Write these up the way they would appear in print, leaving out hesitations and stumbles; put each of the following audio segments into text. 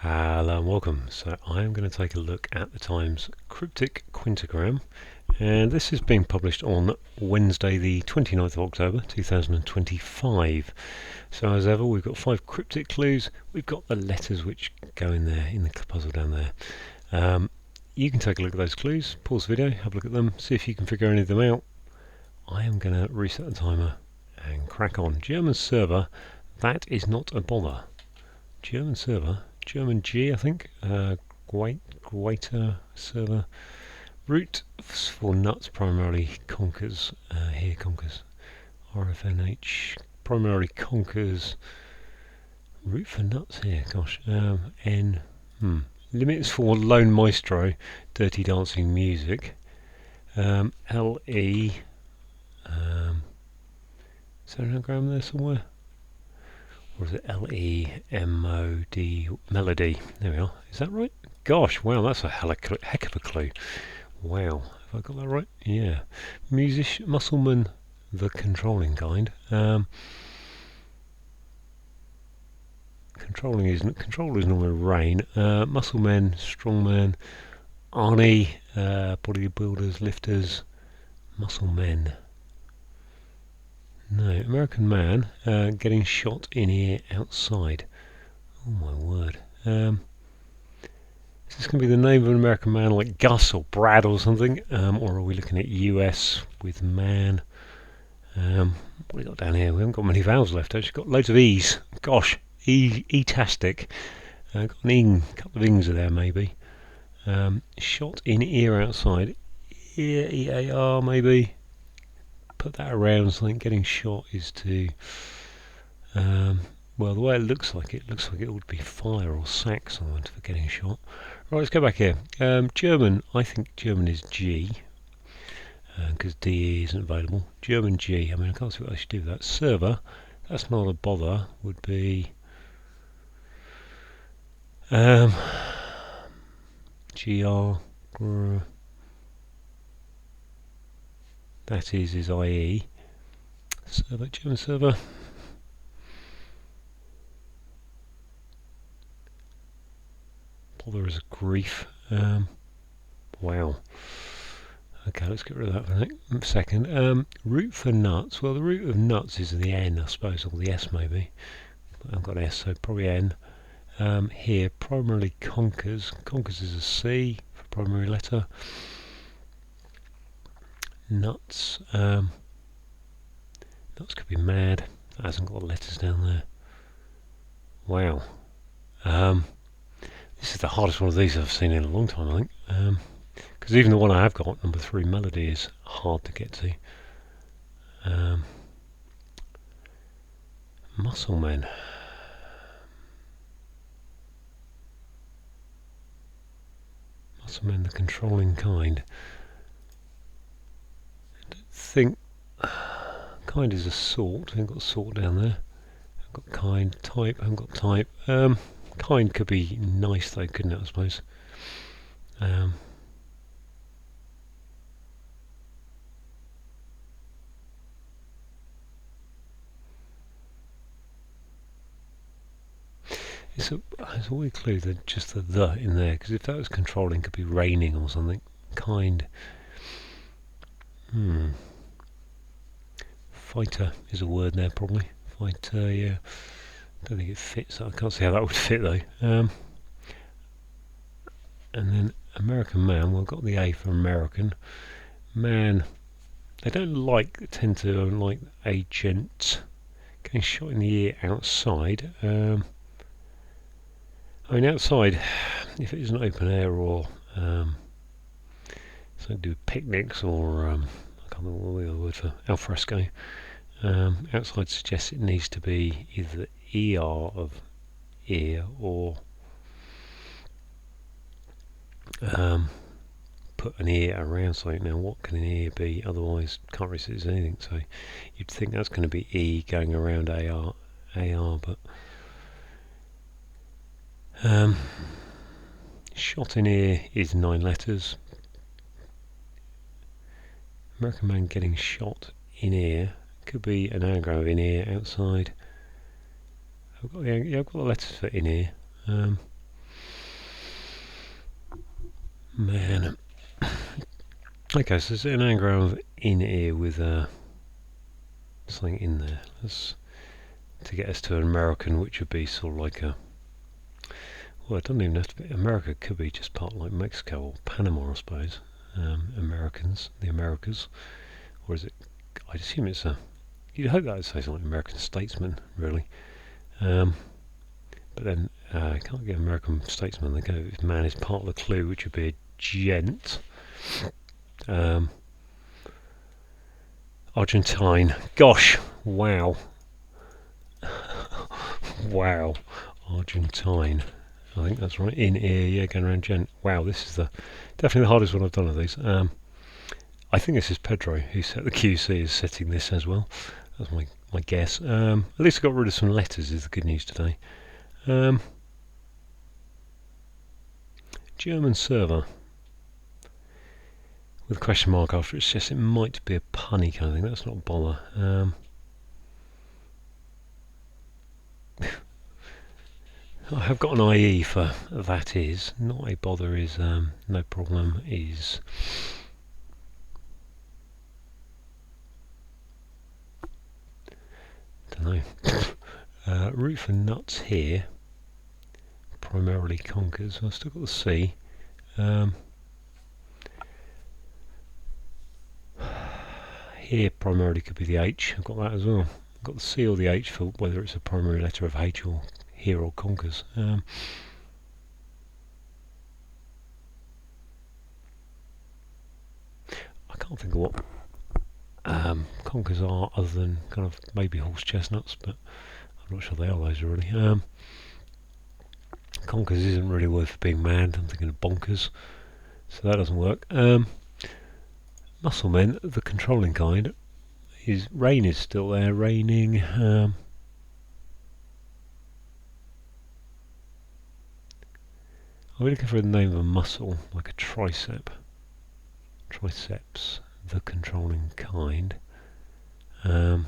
Hello and welcome. So I am going to take a look at the Times Cryptic Quintagram, and this is being published on Wednesday the 29th of October 2025. So as ever, we've got 5 cryptic clues. We've got the letters which go in there in the puzzle down there. You can take a look at those clues, pause the video, have a look at them, see if you can figure any of them out. I am going to reset the timer and crack on. German server, that is not a bother. German server, German G, I think. Greater server. Root for nuts primarily conquers. Here conquers. RFNH primarily conquers. Root for nuts here. Gosh. N. Limits for Lone Maestro. Dirty dancing music. LE. Is there an anagram there somewhere? Or is it L-E-M-O-D, melody? There we are. Is that right? Gosh, wow, that's a heck of a clue. Wow, have I got that right? Yeah. Muscleman, the controlling kind. Control is normally rain. Muscle men, strong men. Arnie, bodybuilders, lifters. Muscle men. No, American man getting shot in ear outside. Oh my word. Is this going to be the name of an American man like Gus or Brad or something? Or are we looking at US with man? What have we got down here? We haven't got many vowels left. I've just got loads of E's. Gosh, E-tastic. Got an ing, couple of ings there maybe. Shot in ear outside. Ear, E-A-R maybe. Put that around something. Getting shot is to well, the way it looks like it would be fire or sack something for getting shot. Right, let's go back here. German, I think German is G because DE isn't available. German G, I mean I can't see what I should do with that. Server, that's not a bother, would be GR, that is IE. Server, German server. Bother is a grief. Wow. Okay, let's get rid of that for a second. Root for nuts. Well, the root of nuts is the N, I suppose, or the S maybe. I've got S, so probably N. Here, primarily conquers. Conquers is a C for primary letter. Nuts. Nuts could be mad. That hasn't got letters down there. Wow. This is the hardest one of these I've seen in a long time, I think. Because even the one I have got, number 3, melody, is hard to get to. Muscle men. Muscle men, the controlling kind. I don't think kind is a sort. I haven't got sort down there. I've got kind, type. I haven't got type. Kind could be nice though, couldn't it, I suppose? It's a weird clue that just the in there, because if that was controlling, it could be raining or something. Kind. Fighter is a word there, probably. Fighter, yeah. Don't think it fits. I can't see how that would fit though. And then American man. Well, I've got the A for American. Man. They tend to like agent. Getting shot in the ear outside. I mean, outside, if it isn't open air or something to do with picnics or I can't remember what the other word for alfresco. Outside suggests it needs to be either the ER of ear or put an ear around something. Now, what can an ear be? Otherwise, can't really see it as anything. So you'd think that's going to be E going around AR, but shot in ear is 9 letters. American man getting shot in ear could be an anagram of in ear outside. I've got the letters for in ear. man. Okay, so it's an anagram of in ear with something in there. Let's to get us to an American, which would be sort of like a. Well, it doesn't even have to be. America could be just part like Mexico or Panama, I suppose. Americans, the Americas, or is it? I'd assume it's a. You'd hope that would say something like American statesman, really. But then I can't get American statesman. They go, if man is part of the clue, which would be a gent. Argentine. Gosh, wow. Wow. Argentine. I think that's right. In ear, yeah, going around gent. Wow, this is definitely the hardest one I've done of these. I think this is Pedro who set the QC is setting this as well. That's my guess. At least I got rid of some letters is the good news today. German server with a question mark after it suggests it might be a punny kind of thing. That's not a bother. I have got an IE for that is. Not a bother is no problem is. Don't know. Root for nuts here primarily conquers. I've still got the C. Here primarily could be the H. I've got that as well. I've got the C or the H for whether it's a primary letter of H or here or conquers. I can't think of what conquers are other than kind of maybe horse chestnuts, but I'm not sure they are those really. Conkers isn't really worth being manned. I'm thinking of bonkers, so that doesn't work. Muscle men, the controlling kind, is rain is still there. Raining. Are we looking for the name of a muscle, like a tricep? Triceps, the controlling kind. I've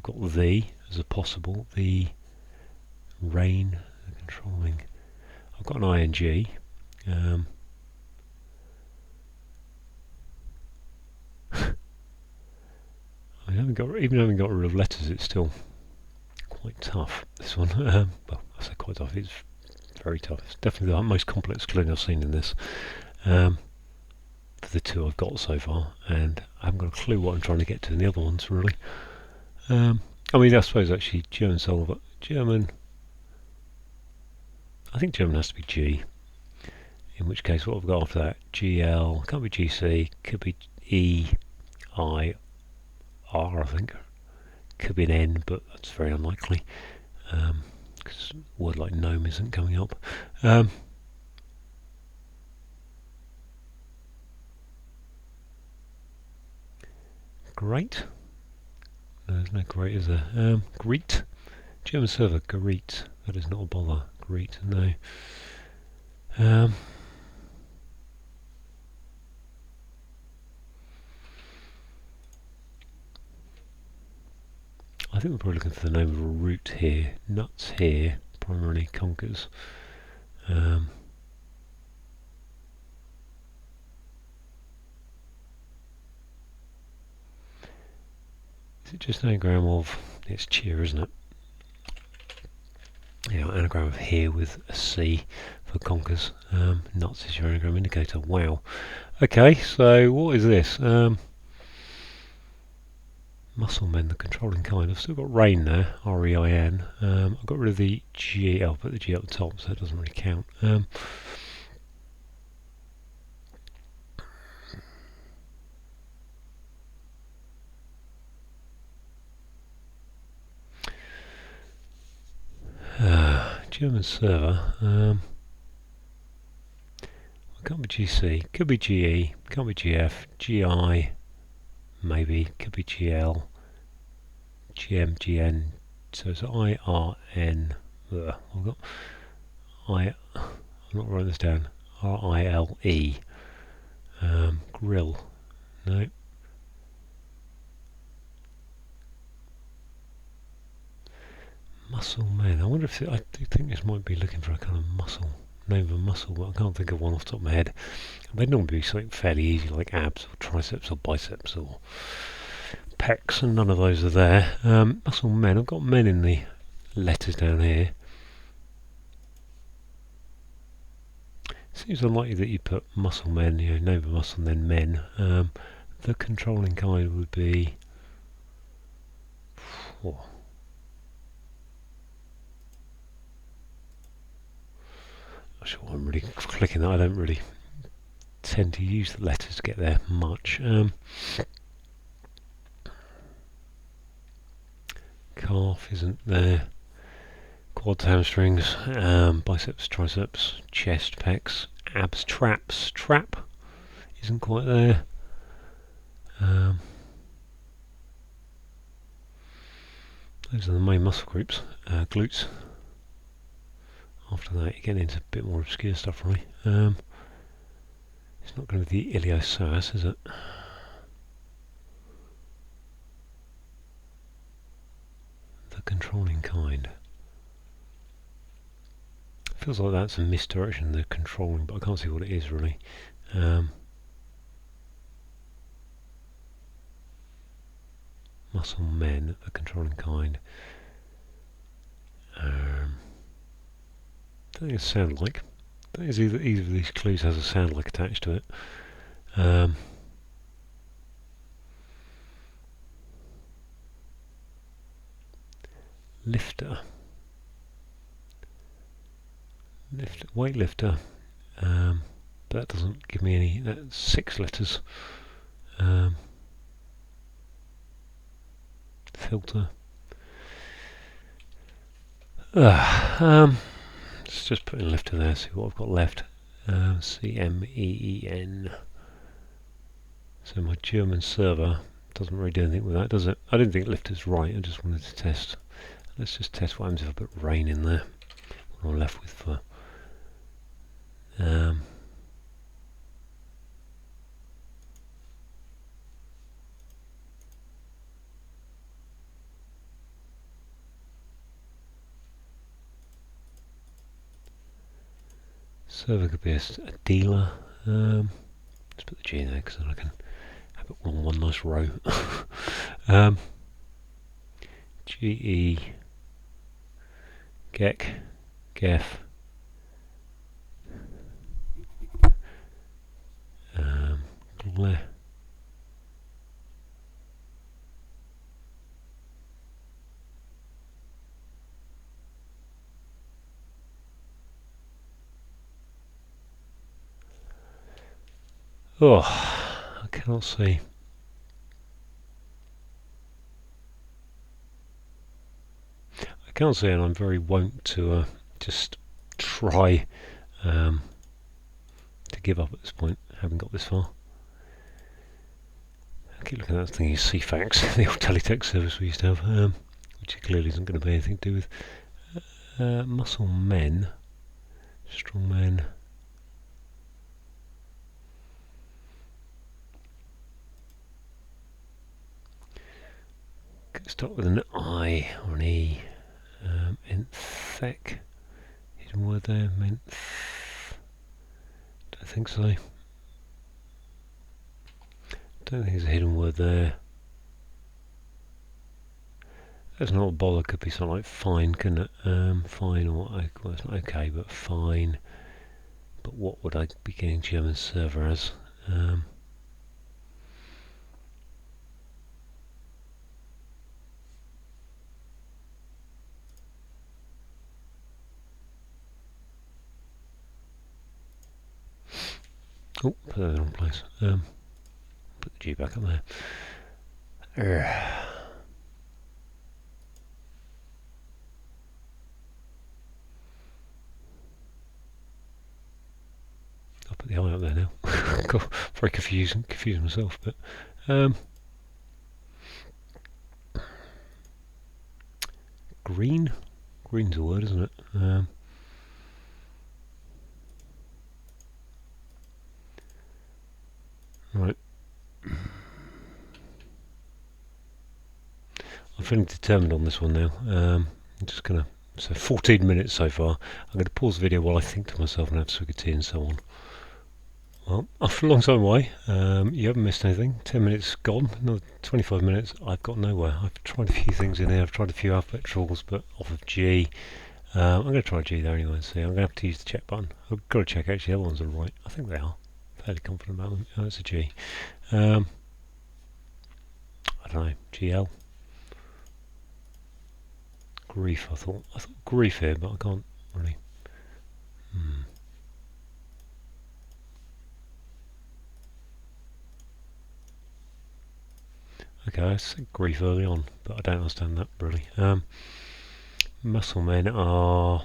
got the as a possible. The rain, the controlling. I've got an ing. I haven't got rid of letters. It's still quite tough. This one. Well, I say quite tough. It's very tough. It's definitely the most complex clue I've seen in this. For the two I've got so far, and I haven't got a clue what I'm trying to get to in the other ones really. I mean, I suppose actually German solver, German. I think German has to be G. In which case, what I've got after that, GL, can't be GC, could be E, I, R, I think. Could be an N, but that's very unlikely. Because a word like gnome isn't coming up. Great. No, there's no great, is there? Greet. German server, greet. That is not a bother. Greet, no. I think we're probably looking for the name of a root here. Nuts here, primarily conquers. Is it just an anagram of, it's cheer, isn't it? Yeah, anagram of here with a C for conquers. Nuts is your anagram indicator. Wow. Okay, so what is this? Muscle men, the controlling kind. I've still got rain there, R-E-I-N. I've got rid of the G, I'll put the G at the top, so it doesn't really count. German server. Can't be GC, could be GE, can't be GF, GI, maybe, could be GL, GM, GN, so it's IRN, I've got I'm not writing this down, RILE, grill, no. Muscle man, I wonder if, I do think this might be looking for a kind of muscle name of a muscle, but I can't think of one off the top of my head. They'd normally be something fairly easy, like abs or triceps or biceps or pecs, and none of those are there. Muscle men, I've got men in the letters down here. Seems unlikely that you put muscle men, name of a muscle and then men. The controlling kind would be... Oh, not sure why I'm really clicking that. I don't really tend to use the letters to get there much. Calf isn't there. Quads, hamstrings, biceps, triceps, chest, pecs, abs, traps. Trap isn't quite there. Those are the main muscle groups. Glutes. After that, you get into a bit more obscure stuff, really. It's not going to be the iliopsoas, is it? The controlling kind. Feels like that's a misdirection, the controlling, but I can't see what it is, really. Muscle men, the controlling kind. Don't think it's sound like. I think it's either of these clues has a sound like attached to it. Lifter. Weightlifter. But that doesn't give me any. That's 6 letters. Filter. Let's just put in lifter there, see what I've got left. CMEEN. So my German server doesn't really do anything with that, does it? I didn't think lifter's right, I just wanted to test. Let's just test what happens if I put rain in there. What I'm left with for... server could be a dealer. Let's put the G in there because then I can have it all in one nice row. GE, Gek, Gef, Gle. Oh, I cannot see. I can't see, and I'm very wont to just try to give up at this point. Haven't got this far. I keep looking at that thing, CFAX, the old teletext service we used to have, which clearly isn't going to be anything to do with muscle men, strong men. Start with an I or an E. Enthec. Hidden word there. Don't think so. Don't think there's a hidden word there. That's not a bother. Could be something like fine, couldn't it? Fine or well, it's not okay, but fine. But what would I be getting German server as? Oh, put that in the wrong place. Put the G back up there. I'll put the I up there now. God, very confusing myself, but green? Green's a word, isn't it? Right. I'm feeling determined on this one now. I'm just going to So 14 minutes so far. I'm going to pause the video while I think to myself and have a swig of tea and so on. Well, after a long time away, you haven't missed anything. 10 minutes gone, another 25 minutes, I've got nowhere. I've tried a few things in here, I've tried a few alphabet trawls, but off of G. I'm going to try G there anyway and see. I'm going to have to use the check button. I've got to check actually the other ones are right. I think they are. Fairly confident about them. Oh, it's a G. I don't know, GL. Grief, I thought grief here, but I can't really. Okay, I said grief early on, but I don't understand that really. Muscle men are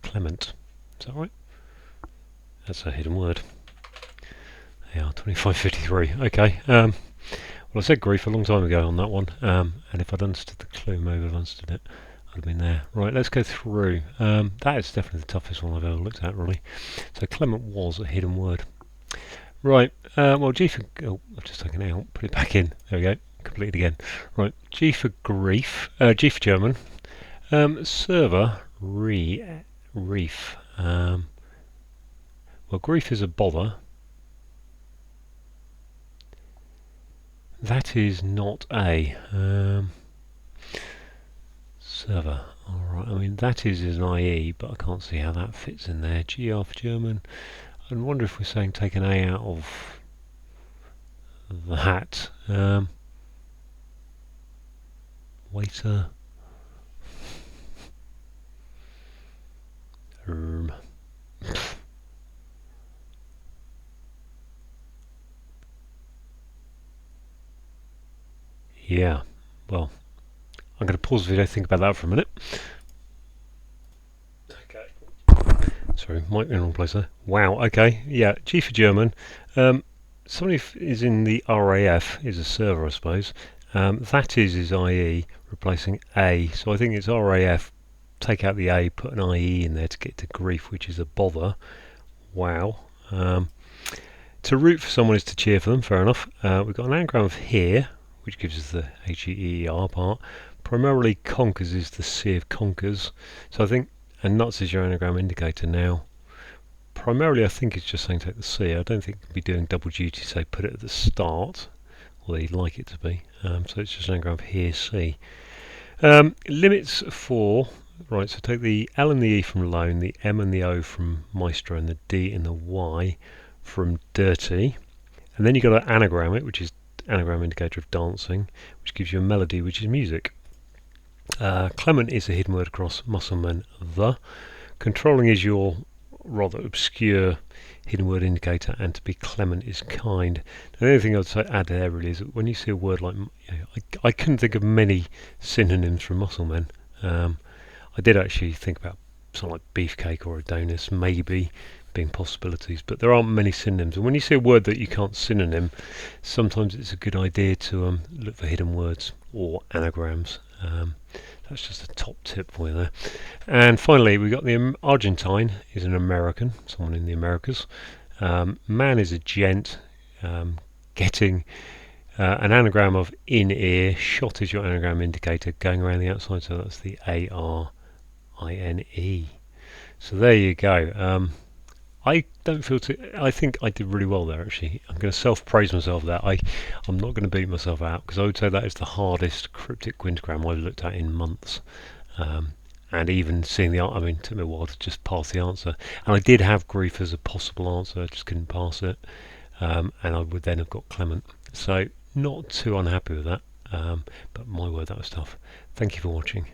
Clement. Is that right? That's a hidden word. They are 2553. Okay. Well, I said grief a long time ago on that one, and if I'd understood the clue, maybe I'd understood it. I'd have been there. Right, let's go through. That is definitely the toughest one I've ever looked at, really. So Clement was a hidden word. Right, well, G for... Oh, I've just taken it out, put it back in. There we go, complete it again. Right, G for grief, G for German. Server, reef. Well, grief is a bother. That is not a... server, alright, I mean, that is an IE, but I can't see how that fits in there. GR for German. I wonder if we're saying take an A out of that. Waiter. Yeah, well, I'm going to pause the video, think about that for a minute. Okay. Sorry, mic in the wrong place there. Wow, okay, yeah, G for German. Somebody is in the RAF, is a server, I suppose. That is IE, replacing A. So I think it's RAF, take out the A, put an IE in there to get to grief, which is a bother. Wow. To root for someone is to cheer for them, fair enough. We've got an anagram of here, which gives us the HEER part. Primarily conkers is the C of conkers. So I think, and nuts is your anagram indicator now. Primarily I think it's just saying take the C. I don't think it can be doing double duty, say put it at the start, although you'd like it to be. So it's just an anagram of here, C. Limits for, right, so take the L and the E from alone, the M and the O from maestro, and the D and the Y from dirty. And then you've got to anagram it, which is anagram indicator of dancing, which gives you a melody, which is music. Clement is a hidden word across muscleman, the. Controlling is your rather obscure hidden word indicator, and to be clement is kind. Now, the only thing I'd say add there really is that when you see a word like, I couldn't think of many synonyms for musclemen. I did actually think about something like beefcake or Adonis, maybe being possibilities, but there aren't many synonyms. And when you see a word that you can't synonym, sometimes it's a good idea to look for hidden words or anagrams. That's just a top tip for you there. And finally, we've got the Argentine is an American, someone in the Americas. Man is a gent, getting an anagram of in ear. Shot is your anagram indicator going around the outside, so that's the ARINE. So there you go. I don't feel too... I think I did really well there, actually. I'm going to self-praise myself there. I'm not going to beat myself out, because I would say that is the hardest cryptic quintagram I've looked at in months. And even seeing the... I mean, it took me a while to just pass the answer. And I did have grief as a possible answer, I just couldn't pass it. And I would then have got Clement. So, not too unhappy with that. But my word, that was tough. Thank you for watching.